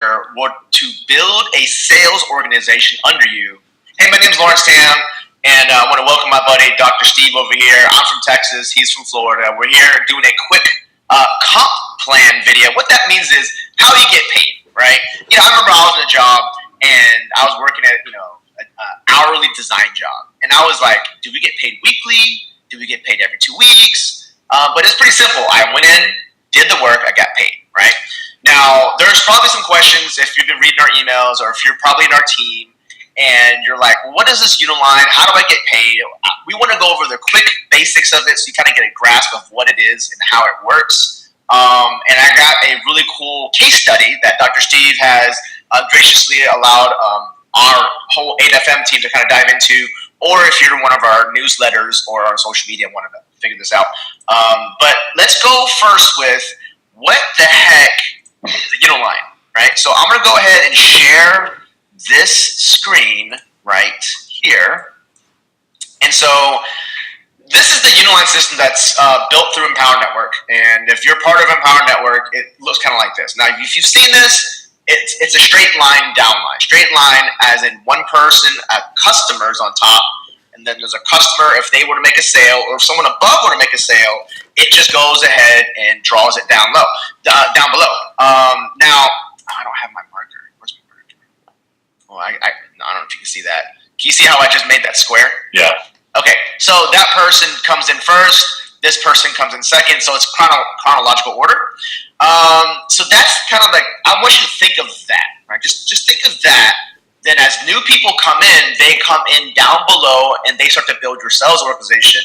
to build a sales organization under you. Hey, my name's Lawrence Tam, and I want to welcome my buddy, Dr. Steve, over here. I'm from Texas. He's from Florida. We're here doing a quick comp plan video. What that means is how you get paid, right? I remember I was in a job, and I was working at, an hourly design job. And I was like, do we get paid weekly? Do we get paid every 2 weeks? But it's pretty simple. I went in, did the work, I got paid, right? Now, there's probably some questions if you've been reading our emails or if you're probably in our team and you're like, well, what is this Uni-Line? How do I get paid? We want to go over the quick basics of it so you kind of get a grasp of what it is and how it works. And I got a really cool case study that Dr. Steve has graciously allowed our whole 8FM team to kind of dive into, or if you're one of our newsletters or our social media and want to figure this out. But let's go first with what the heck is the Uni-Line, right? So I'm going to go ahead and share this screen right here. And so this is the Uni-Line system that's built through Empower Network. And if you're part of Empower Network, it looks kind of like this. Now, if you've seen this, it's a straight line down line. Straight line as in one person, customers on top, and then there's a customer if they were to make a sale, or if someone above were to make a sale, it just goes ahead and draws it down low, down below. Now, I don't have my marker. Where's my marker? Oh, I don't know if you can see that. Can you see how I just made that square? Yeah. Okay, so that person comes in first, this person comes in second, so it's chronological order. So that's kind of like, I want you to think of that, right? Just think of that. Then as new people come in, they come in down below and they start to build your sales organization,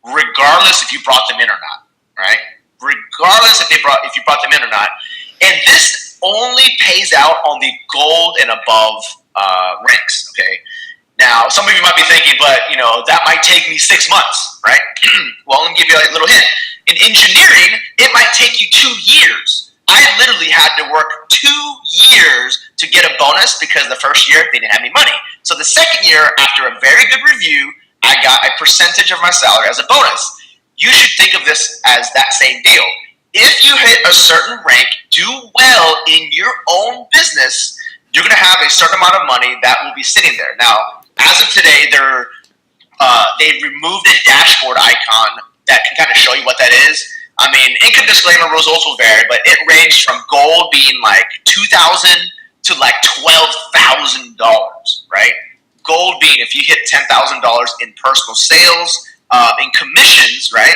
regardless if you brought them in or not, right? Regardless if you brought them in or not. And this only pays out on the gold and above ranks, okay? Now, some of you might be thinking, but, that might take me 6 months, right? Well, let me give you a little hint. In engineering, it might take you 2 years. I literally had to work 2 years to get a bonus because the first year they didn't have any money. So the second year, after a very good review, I got a percentage of my salary as a bonus. You should think of this as that same deal. If you hit a certain rank, do well in your own business, you're going to have a certain amount of money that will be sitting there. Now, as of today, they've removed a dashboard icon that can kind of show you what that is. I mean, income disclaimer results will vary, but it ranged from gold being like $2,000 to like $12,000, right? Gold being if you hit $10,000 in personal sales, in commissions, right?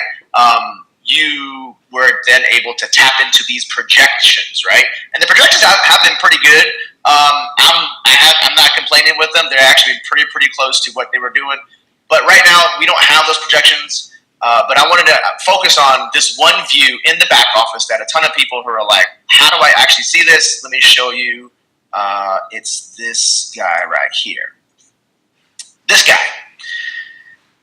You were then able to tap into these projections, right? And the projections have been pretty good. I'm not complaining with them. They're actually pretty close to what they were doing. But right now, we don't have those projections. But I wanted to focus on this one view in the back office that a ton of people who are like, how do I actually see this? Let me show you. It's this guy right here. This guy.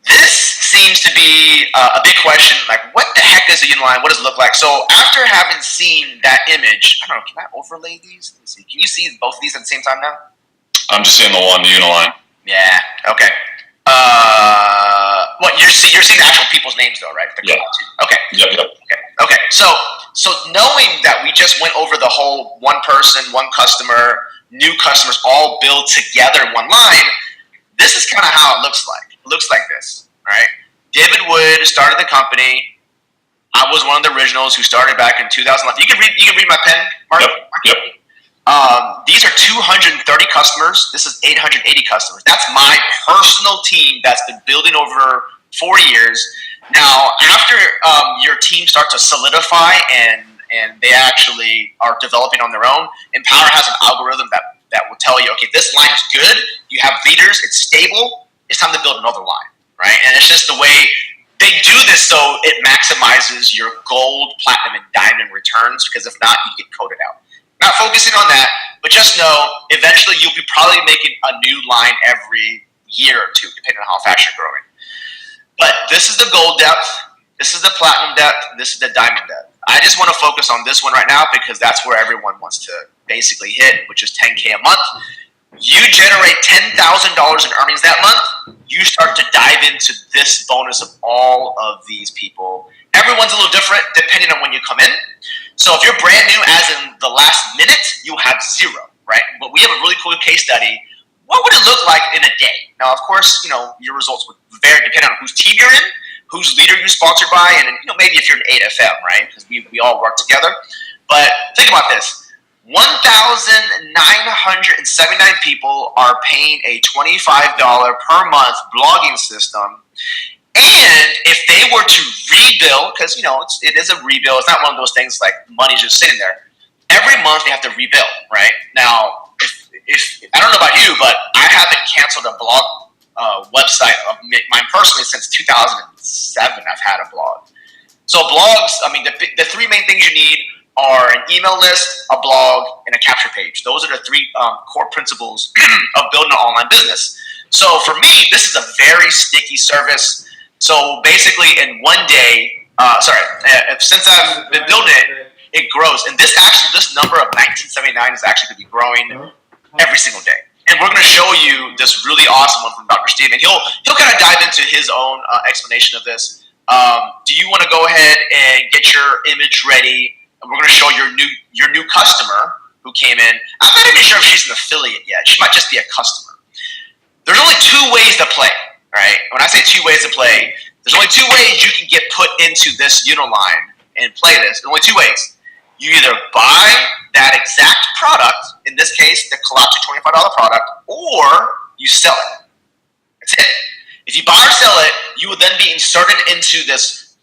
This seems to be a big question. Like, what the heck is a Uni-Line? What does it look like? So after having seen that image, I don't know, can I overlay these? Let me see. Can you see both of these at the same time now? I'm just seeing the one, the Uni-Line. Yeah, okay. What you're seeing the actual people's names though, right? Yeah. Okay. Yep. Okay. So knowing that we just went over the whole one person, one customer, new customers all build together in one line, this is kind of how it looks like. It looks like this, right? David Wood started the company. I was one of the originals who started back in 2011. You can read my pen, Mark. Yep. These are 230 customers. This is 880 customers. That's my personal team that's been building over 4 years. Now, after your team starts to solidify and they actually are developing on their own, Empower has an algorithm that will tell you, okay, this line is good. You have leaders. It's stable. It's time to build another line, right? And it's just the way they do this so it maximizes your gold, platinum, and diamond returns, because if not, you get coded out. Not focusing on that, but just know eventually you'll be probably making a new line every year or two, depending on how fast you're growing. But this is the gold depth, this is the platinum depth, this is the diamond depth. I just want to focus on this one right now because that's where everyone wants to basically hit, which is $10K a month. You generate $10,000 in earnings that month, you start to dive into this bonus of all of these people. Everyone's a little different depending on when you come in. So if you're brand new, as in the last minute, you have $0. cool case study. What would it look like in a day? Now, of course, your results would vary depending on whose team you're in, whose leader you're sponsored by, and maybe if you're an 8FM, right? Because we all work together. But think about this. 1,979 people are paying a $25 per month blogging system. And if they were to rebuild, because it is a rebuild, it's not one of those things like money's just sitting there. Every month they have to rebuild, right? Now, if I don't know about you, but I haven't canceled a blog website of mine personally since 2007. I've had a blog. So blogs, the three main things you need are an email list, a blog, and a capture page. Those are the three core principles of building an online business. So for me, this is a very sticky service. So basically, in one day, since I've been building it, it grows. And this number of 1979 is actually going to be growing every single day. And we're going to show you this really awesome one from Dr. Steve, and he'll kind of dive into his own explanation of this. Do you want to go ahead and get your image ready? And we're going to show your new customer who came in. I'm not even sure if she's an affiliate yet. She might just be a customer. There's only two ways to play, right? When I say two ways to play, there's only two ways you can get put into this UniLine and play this. There's only two ways. You either buy that exact product, in this case, the Kalatu $25 product, or you sell it. That's it. If you buy or sell it, you will then be inserted into this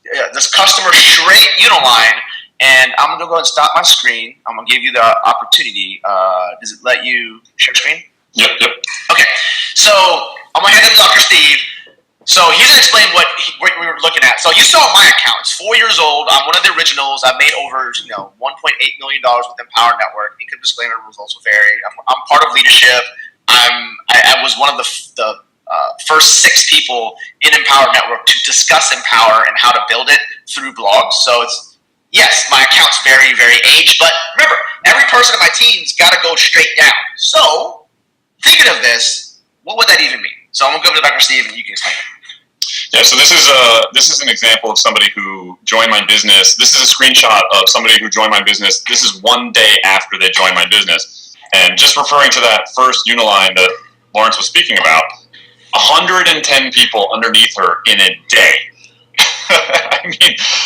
customer straight UniLine. And I'm going to go ahead and stop my screen. I'm going to give you the opportunity. Does it let you share screen? Yep. Okay. So I'm going to hand it to Dr. Steve. So he's going to explain what we were looking at. So you saw my account. It's 4 years old. I'm one of the originals. I made over $1.8 million with Empower Network. Income disclaimer, results will vary. I'm part of leadership. I was one of the first 6 people in Empower Network to discuss Empower and how to build it through blogs. So yes, my account's very, very aged, but remember, every person in my team's got to go straight down. So, thinking of this, what would that even mean? So I'm going to go to Dr. Steve and you can explain it. Yeah, so this is an example of somebody who joined my business. This is a screenshot of somebody who joined my business. This is one day after they joined my business. And just referring to that first UniLine that Lawrence was speaking about, 110 people underneath her in a day.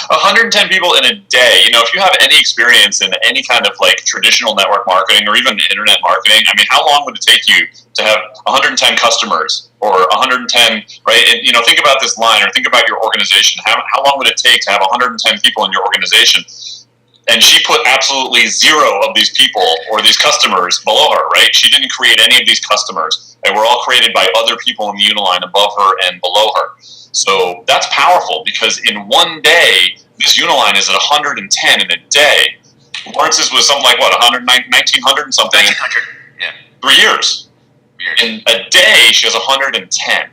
110 people in a day. If you have any experience in any kind of traditional network marketing or even internet marketing, how long would it take you to have 110 customers or 110, right? And, think about this line, or think about your organization. How long would it take to have 110 people in your organization? And she put absolutely 0 of these people or these customers below her, right? She didn't create any of these customers. They were all created by other people in the UniLine above her and below her. So that's powerful, because in one day, this UniLine is at 110 in a day. Lawrence's was something like, 1900 and something? 1900, yeah. 3 years. In a day, she has 110.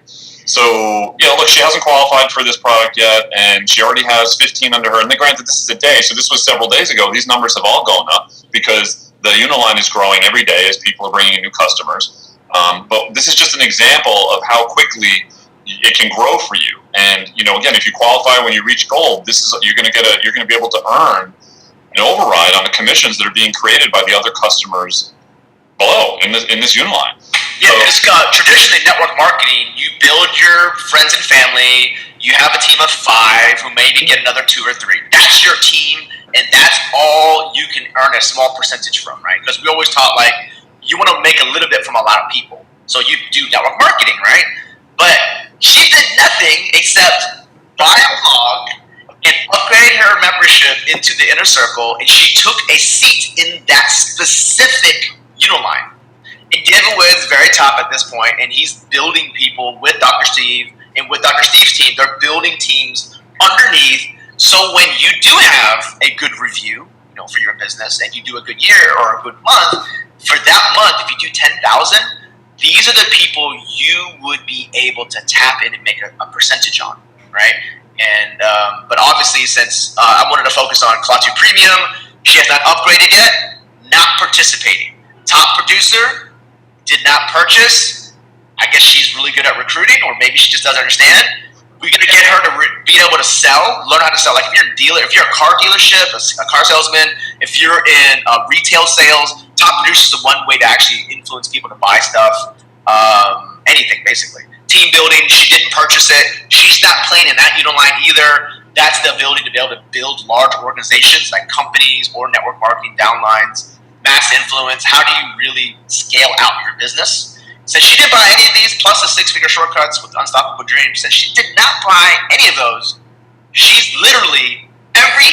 So, look, she hasn't qualified for this product yet, and she already has 15 under her. And granted, this is a day, so this was several days ago. These numbers have all gone up because the UniLine is growing every day as people are bringing in new customers. But this is just an example of how quickly it can grow for you. And again, if you qualify when you reach gold, you're going to be able to earn an override on the commissions that are being created by the other customers below in this UniLine. Yeah, because traditionally network marketing, you build your friends and family. You have a team of 5 who maybe get another 2 or 3. That's your team, and that's all you can earn a small percentage from, right? Because we always taught you want to make a little bit from a lot of people, so you do network marketing, right? But she did nothing except buy a blog and upgrade her membership into the inner circle, and she took a seat in that specific UniLine. And David Wood's very top at this point, and he's building people with Dr. Steve and with Dr. Steve's team. They're building teams underneath, so when you do have a good review, for your business, and you do a good year or a good month, for that month, if you do 10,000, these are the people you would be able to tap in and make a percentage on, right? And but obviously, since I wanted to focus on Kalatu Premium, she has not upgraded yet, not participating. Top producer, did not purchase. I guess she's really good at recruiting, or maybe she just doesn't understand. We're going to get her to be able to sell, learn how to sell. If you're a dealer, if you're a car dealership, a car salesman, if you're in retail sales, top producer is the one way to actually influence people to buy stuff. Anything, basically. Team building, she didn't purchase it. She's not playing in that UniLine either. That's the ability to be able to build large organizations like companies or network marketing downlines, mass influence. How do you really scale out your business? Since she didn't buy any of these, plus the 6-figure shortcuts with Unstoppable Dreams, since she did not buy any of those, she's literally every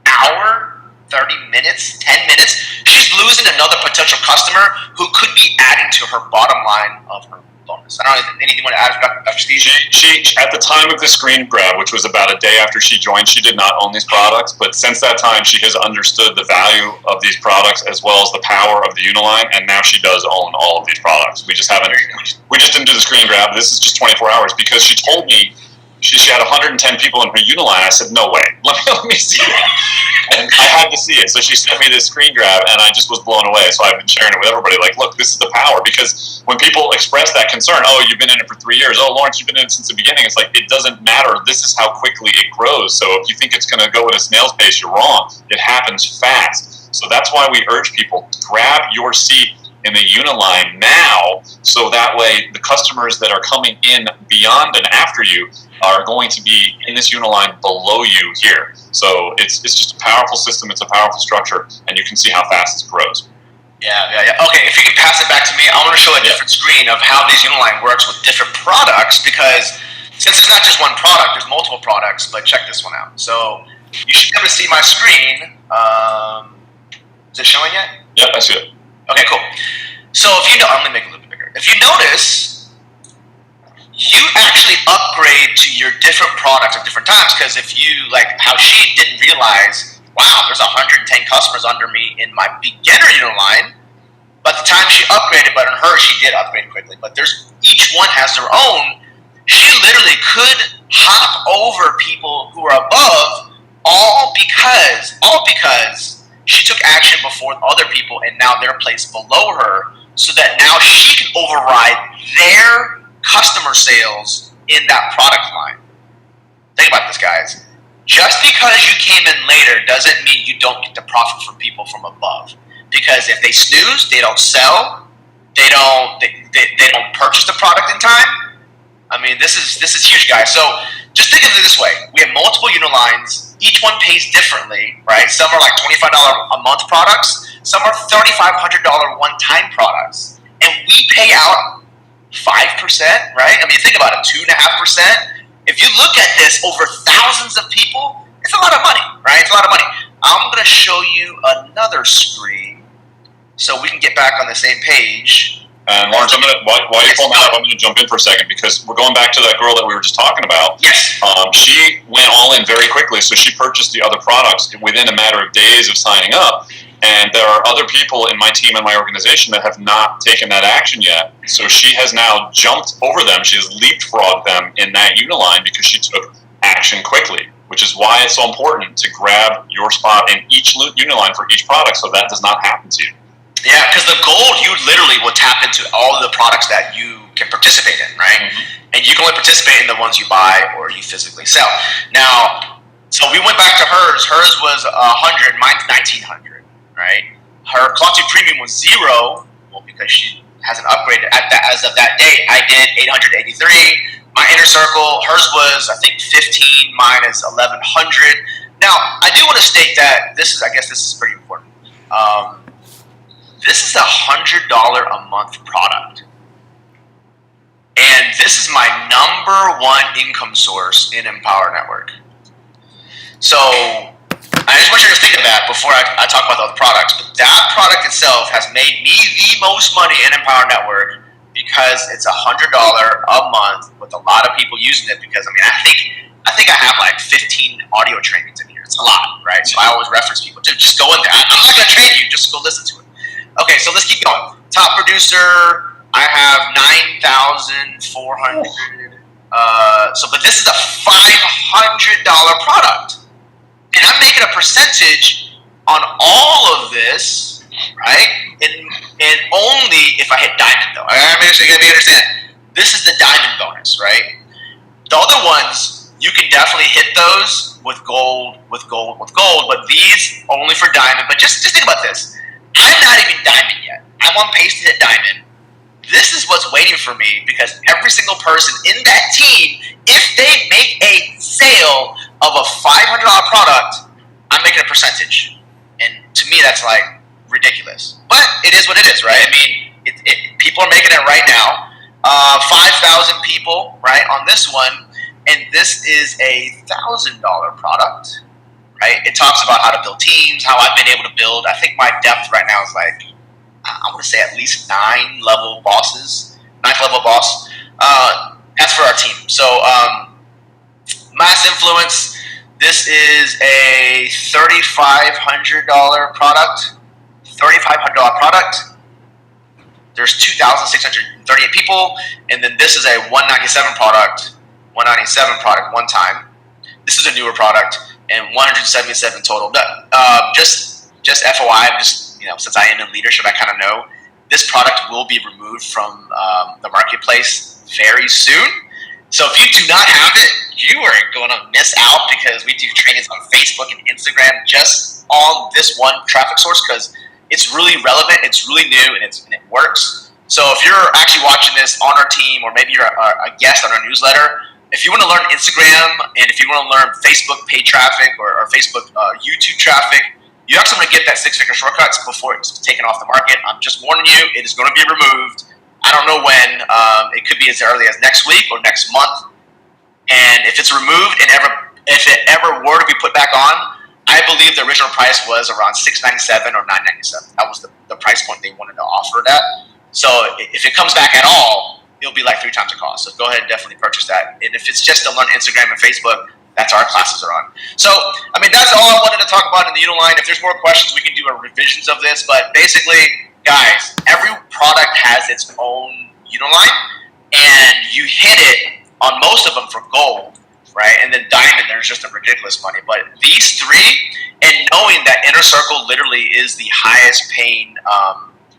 hour, 30 minutes, 10 minutes, she's losing another potential customer who could be adding to her bottom line of her bonus. I don't know, anything you want to add, Dr. Steve? She, at the time of the screen grab, which was about a day after she joined, she did not own these products, but since that time, she has understood the value of these products as well as the power of the UniLine, and now she does own all of these products. We just didn't do the screen grab. This is just 24 hours because she told me she had 110 people in her UniLine. I said, no way. Let me see that. And I had to see it. So she sent me this screen grab, and I just was blown away. So I've been sharing it with everybody. Like, look, this is the power. Because when people express that concern, oh, you've been in it for 3 years. Oh, Lawrence, you've been in it since the beginning. It's like, it doesn't matter. This is how quickly it grows. So if you think it's going to go at a snail's pace, you're wrong. It happens fast. So that's why we urge people, grab your seat in the UniLine now, so that way the customers that are coming in beyond and after you are going to be in this UniLine below you here. So it's just a powerful system, it's a powerful structure, and you can see how fast it grows. Yeah. Okay, if you can pass it back to me, I want to show a different screen of how this UniLine works with different products, because since it's not just one product, there's multiple products, but check this one out. So you should be able to see my screen. Is it showing yet? Yep, I see it. Okay, cool. So if you know, I'm going to make it a little bit bigger. If you notice, you actually upgrade to your different products at different times, because if you, like how she didn't realize, wow, there's 110 customers under me in my beginner UniLine, but the time she upgraded, but in her, she did upgrade quickly, but each one has their own. She literally could hop over people who are above, all because she took action before other people, and now they're placed below her, so that now she can override their customer sales in that product line. Think about this, guys. Just because you came in later doesn't mean you don't get to profit from people from above. Because if they snooze, they don't sell, they don't purchase the product in time. I mean, this is huge, guys. So just think of it this way: we have multiple UniLines. Each one pays differently, right? Some are like $25 a month products. Some are $3,500 one-time products, and we pay out 5%, right? I mean, think about it, 2.5%. If you look at this over thousands of people, it's a lot of money, right? It's a lot of money. I'm going to show you another screen so we can get back on the same page. And Lawrence, while you're pulling that up, I'm going to jump in for a second, because we're going back to that girl that we were just talking about. Yes. She went all in very quickly, so she purchased the other products within a matter of days of signing up. And there are other people in my team and my organization that have not taken that action yet. So she has now jumped over them. She has leapfrogged them in that UniLine because she took action quickly, which is why it's so important to grab your spot in each UniLine for each product, so that does not happen to you. Yeah, because the gold, you literally will tap into all of the products that you can participate in, right? Mm-hmm. And you can only participate in the ones you buy or you physically sell. Now, so we went back to hers. Hers was 100, mine's 1900, right? Her clock to premium was 0, well, because she hasn't upgraded as of that date. I did 883. My inner circle, hers was, I think, 15. Mine is 1100. Now, I do want to state that this is pretty important. This is $100 a month product. And this is my #1 income source in Empower Network. So I just want you to think of that before I talk about the other products. But that product itself has made me the most money in Empower Network because it's $100 a month with a lot of people using it, because I think I have like 15 audio trainings in here. It's a lot, right? So I always reference people to just go in there. I'm not going to train you, just go listen to it. Okay, so let's keep going. Top producer, I have 9,400. But this is a $500 product, and I'm making a percentage on all of this, right? And only if I hit diamond, though. I gotta understand. This is the diamond bonus, right? The other ones, you can definitely hit those with gold, but these only for diamond. But just think about this. I'm not even diamond yet. I'm on pace to hit diamond. This is what's waiting for me because every single person in that team, if they make a sale of a $500 product, I'm making a percentage. And to me, that's like ridiculous. But it is what it is, right? I mean, people are making it right now. 5,000 people, right, on this one. And this is a $1,000 product, right? It talks about how to build teams, how I've been able to build. I think my depth right now is like, I want to say at least 9 level bosses, 9th level boss. That's for our team. So mass influence. This is a $3,500 product. $3,500 product. There's 2,638 people, and then this is a 197 product. 197 product one time. This is a newer product, and 177 total. Just FYI, since I am in leadership, I kind of know this product will be removed from the marketplace very soon. So if you do not have it, you are going to miss out because we do trainings on Facebook and Instagram just on this one traffic source because it's really relevant, it's really new, and it works. So if you're actually watching this on our team, or maybe you're a guest on our newsletter, if you want to learn Instagram and if you want to learn Facebook paid traffic or Facebook YouTube traffic, you actually want to get that 6-figure shortcuts before it's taken off the market. I'm just warning you, it is going to be removed. I don't know when. It could be as early as next week or next month. And if it's removed and if it ever were to be put back on, I believe the original price was around $697 or $997. That was the price point they wanted to offer that. So if it comes back at all, it'll be like 3 times the cost. So go ahead and definitely purchase that. And if it's just to learn Instagram and Facebook, that's our classes are on. So, I mean, that's all I wanted to talk about in the Uni-Line. If there's more questions, we can do revisions of this. But basically, guys, every product has its own Uni-Line, and you hit it on most of them for gold, right? And then diamond, there's just a ridiculous money. But these 3, and knowing that Inner Circle literally is the highest paying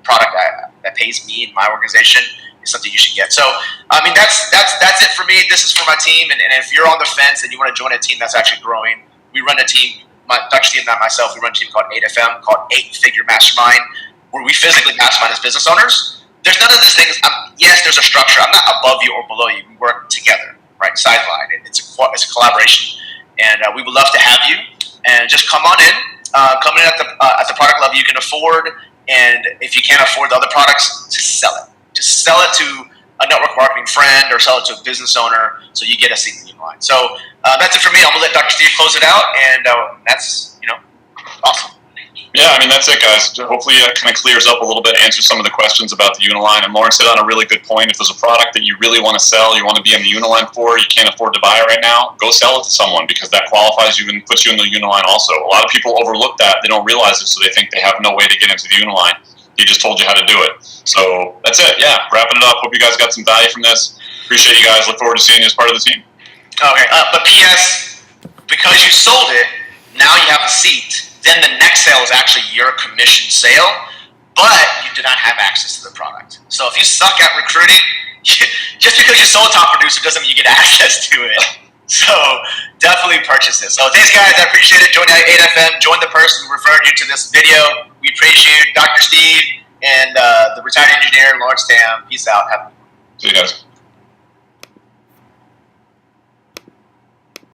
product that pays me in my organization, is something you should get. So, I mean, that's it for me. This is for my team. And if you're on the fence and you want to join a team that's actually growing, we run a team, Dutch team, not myself, we run a team called 8FM, called 8-Figure Mastermind, where we physically mastermind as business owners. There's none of these things. Yes, there's a structure. I'm not above you or below you. We work together, right? Sideline. It's a collaboration, and we would love to have you. And just come on in. Come in at the product level you can afford, and if you can't afford the other products, just sell it. Just sell it to a network marketing friend or sell it to a business owner so you get a seat in the Uni-Line. So that's it for me. I'm going to let Dr. Steve close it out, and that's awesome. Yeah, I mean, that's it, guys. Hopefully it kind of clears up a little bit, answers some of the questions about the Uni-Line. And Lawrence hit on a really good point. If there's a product that you really want to sell, you want to be in the Uni-Line for, you can't afford to buy it right now, go sell it to someone because that qualifies you and puts you in the Uni-Line also. A lot of people overlook that. They don't realize it, so they think they have no way to get into the Uni-Line. He just told you how to do it. So that's it. Yeah, wrapping it up. Hope you guys got some value from this. Appreciate you guys. Look forward to seeing you as part of the team. Okay, but P.S., because you sold it, now you have a seat. Then the next sale is actually your commission sale, but you do not have access to the product. So if you suck at recruiting, just because you sold Top Producer doesn't mean you get access to it. So definitely purchase it. So thanks, guys. I appreciate it. Join 8FM. Join the person who referred you to this video. We appreciate Dr. Steve and the retired engineer, Lawrence Tam. Peace out. Have a good one. See you guys.